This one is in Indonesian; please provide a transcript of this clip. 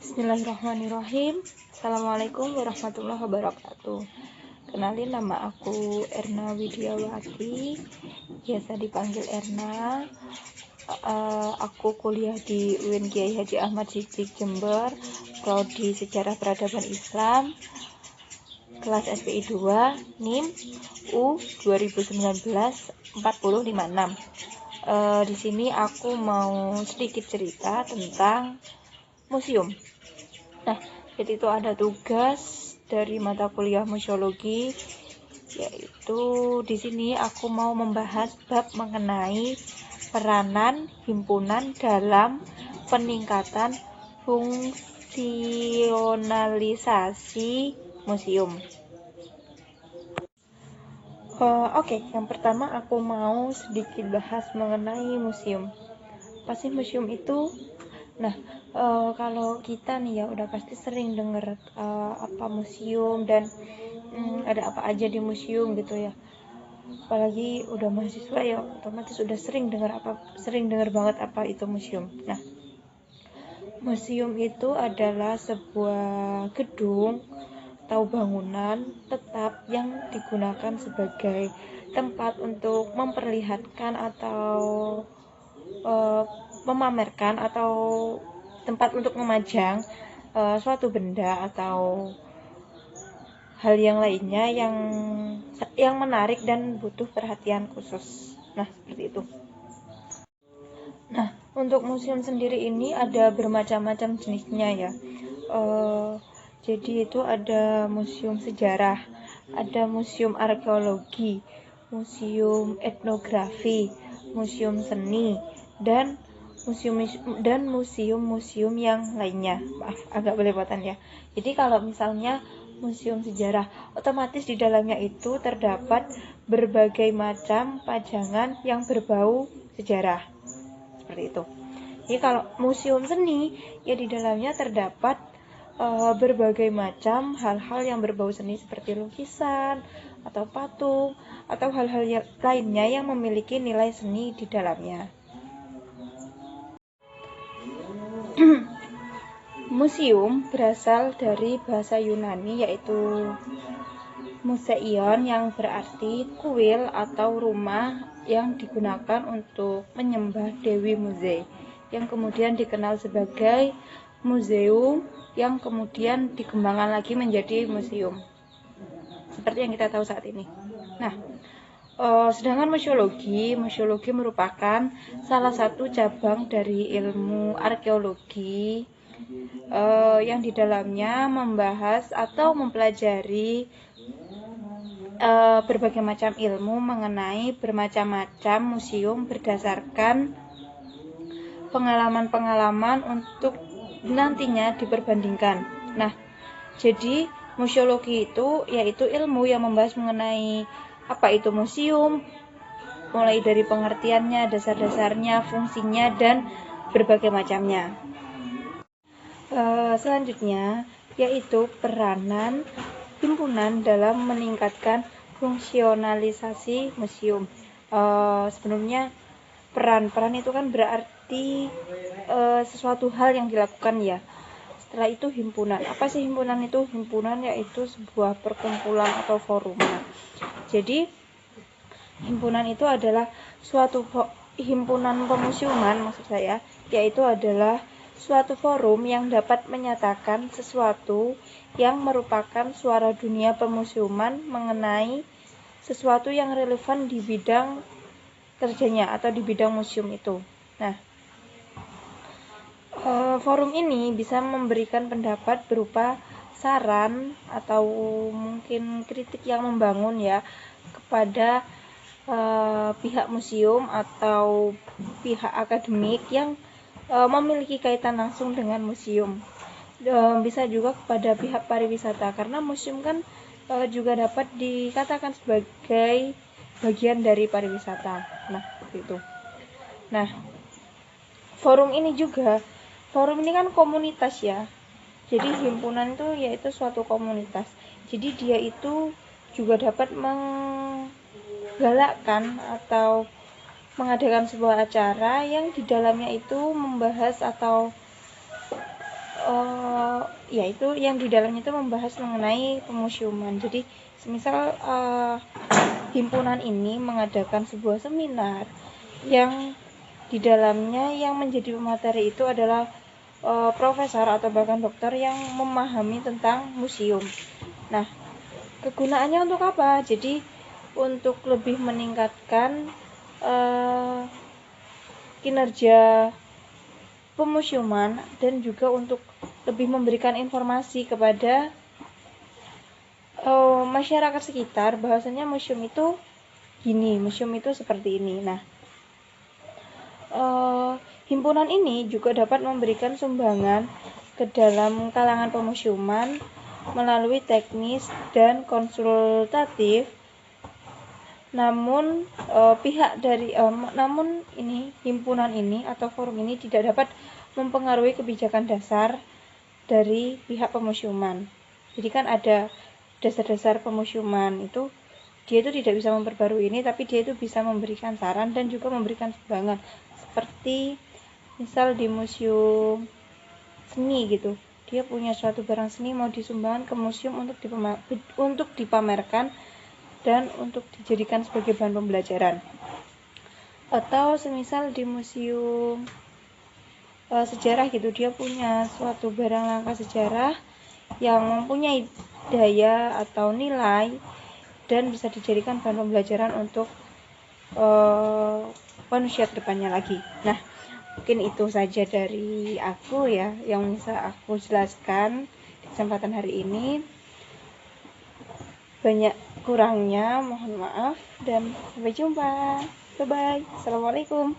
Bismillahirrahmanirrahim. Assalamualaikum warahmatullahi wabarakatuh. Kenalin, nama aku Erna Widiawati, biasa dipanggil Erna. Aku kuliah di UIN Kiai Haji Ahmad Siddiq Jember, prodi Sejarah Peradaban Islam, kelas SPI 2, NIM U 2019 4056. Di sini aku mau sedikit cerita tentang museum. Nah, jadi itu ada tugas dari mata kuliah museologi, yaitu di sini aku mau membahas bab mengenai peranan himpunan dalam peningkatan fungsionalisasi museum. Oke, yang pertama aku mau sedikit bahas mengenai museum. Apa sih museum itu? Nah, kalau kita nih ya udah pasti sering dengar apa museum dan ada apa aja di museum gitu ya. Apalagi udah mahasiswa ya otomatis udah sering dengar banget apa itu museum. Nah, museum itu adalah sebuah gedung atau bangunan tetap yang digunakan sebagai tempat untuk memperlihatkan atau memamerkan atau tempat untuk memajang suatu benda atau hal yang lainnya yang menarik dan butuh perhatian khusus. Nah, seperti itu. Nah, untuk museum sendiri ini ada bermacam-macam jenisnya ya. Jadi itu ada museum sejarah, ada museum arkeologi, museum etnografi, museum seni, dan museum-museum yang lainnya. Maaf, agak belepotan ya. Jadi kalau misalnya museum sejarah, otomatis di dalamnya itu terdapat berbagai macam pajangan yang berbau sejarah. Seperti itu. Jadi kalau museum seni, ya di dalamnya terdapat berbagai macam hal-hal yang berbau seni seperti lukisan atau patung atau hal-hal lainnya yang memiliki nilai seni di dalamnya. Museum berasal dari bahasa Yunani yaitu museion yang berarti kuil atau rumah yang digunakan untuk menyembah Dewi Muze, yang kemudian dikenal sebagai museum, yang kemudian dikembangkan lagi menjadi museum seperti yang kita tahu saat ini. Nah, sedangkan museologi merupakan salah satu cabang dari ilmu arkeologi yang di dalamnya membahas atau mempelajari berbagai macam ilmu mengenai bermacam-macam museum berdasarkan pengalaman-pengalaman untuk nantinya diperbandingkan. Nah, jadi museologi itu yaitu ilmu yang membahas mengenai apa itu museum, mulai dari pengertiannya, dasar-dasarnya, fungsinya, dan berbagai macamnya. Selanjutnya yaitu peranan himpunan dalam meningkatkan fungsionalisasi museum. Sebenarnya peran itu kan berarti sesuatu hal yang dilakukan ya. Setelah itu himpunan. Apa sih himpunan itu? Himpunan yaitu sebuah perkumpulan atau forum. Nah, jadi himpunan itu adalah suatu himpunan pemuseuman maksud saya, yaitu adalah suatu forum yang dapat menyatakan sesuatu yang merupakan suara dunia pemuseuman mengenai sesuatu yang relevan di bidang kerjanya atau di bidang museum itu. Nah, forum ini bisa memberikan pendapat berupa saran atau mungkin kritik yang membangun ya kepada pihak museum atau pihak akademik yang memiliki kaitan langsung dengan museum. Bisa juga kepada pihak pariwisata karena museum kan juga dapat dikatakan sebagai bagian dari pariwisata. Nah, itu. Nah, forum ini kan komunitas ya. Jadi himpunan itu yaitu suatu komunitas. Jadi dia itu juga dapat menggalakkan atau mengadakan sebuah acara yang di dalamnya itu membahas atau yaitu yang di dalamnya itu membahas mengenai pemusiuman. Jadi semisal himpunan ini mengadakan sebuah seminar yang di dalamnya yang menjadi pemateri itu adalah profesor atau bahkan dokter yang memahami tentang museum. Nah, kegunaannya untuk apa? Jadi untuk lebih meningkatkan kinerja pemusiuman dan juga untuk lebih memberikan informasi kepada masyarakat sekitar bahwasanya museum itu gini, museum itu seperti ini. Nah, himpunan ini juga dapat memberikan sumbangan ke dalam kalangan pemusiuman melalui teknis dan konsultatif. Namun namun ini himpunan ini atau forum ini tidak dapat mempengaruhi kebijakan dasar dari pihak pemusiuman. Jadi kan ada dasar-dasar pemusiuman itu, dia itu tidak bisa memperbarui ini, tapi dia itu bisa memberikan saran dan juga memberikan sumbangan. Seperti misal di museum seni gitu, dia punya suatu barang seni mau disumbangkan ke museum untuk dipamerkan dan untuk dijadikan sebagai bahan pembelajaran. Atau semisal di museum sejarah gitu, dia punya suatu barang langka sejarah yang mempunyai daya atau nilai dan bisa dijadikan bahan pembelajaran untuk manusia kedepannya lagi. Nah, mungkin itu saja dari aku ya yang bisa aku jelaskan di kesempatan hari ini. Banyak kurangnya mohon maaf dan sampai jumpa. Bye bye. Assalamualaikum.